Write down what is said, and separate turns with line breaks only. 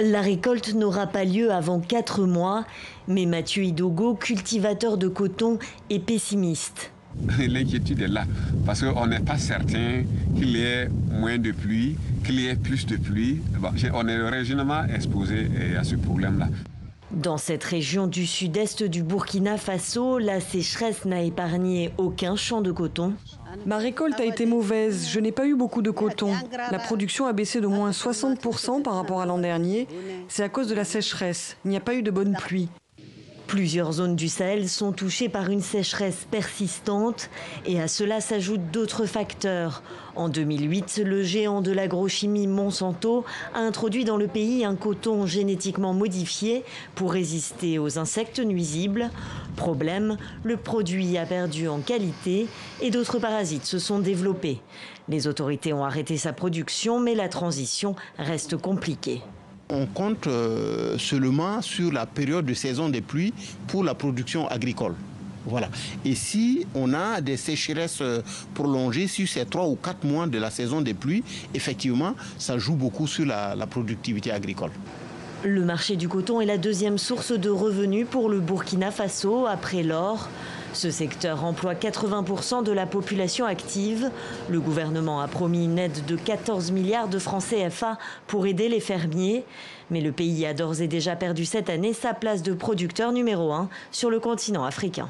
La récolte n'aura pas lieu avant 4 mois, mais Mathieu Idogo, cultivateur de coton, est pessimiste.
L'inquiétude est là, parce qu'on n'est pas certain qu'il y ait moins de pluie, qu'il y ait plus de pluie. Bon, on est régionalement exposé à ce problème-là.
Dans cette région du sud-est du Burkina Faso, la sécheresse n'a épargné aucun champ de coton.
Ma récolte a été mauvaise, je n'ai pas eu beaucoup de coton. La production a baissé d'au moins 60% par rapport à l'an dernier. C'est à cause de la sécheresse, il n'y a pas eu de bonne pluie.
Plusieurs zones du Sahel sont touchées par une sécheresse persistante et à cela s'ajoutent d'autres facteurs. En 2008, le géant de l'agrochimie Monsanto a introduit dans le pays un coton génétiquement modifié pour résister aux insectes nuisibles. Problème, le produit a perdu en qualité et d'autres parasites se sont développés. Les autorités ont arrêté sa production, mais la transition reste compliquée.
On compte seulement sur la période de saison des pluies pour la production agricole. Voilà. Et si on a des sécheresses prolongées sur ces 3 ou 4 mois de la saison des pluies, effectivement, ça joue beaucoup sur la productivité agricole.
Le marché du coton est la deuxième source de revenus pour le Burkina Faso après l'or. Ce secteur emploie 80% de la population active. Le gouvernement a promis une aide de 14 milliards de francs CFA pour aider les fermiers. Mais le pays a d'ores et déjà perdu cette année sa place de producteur numéro 1 sur le continent africain.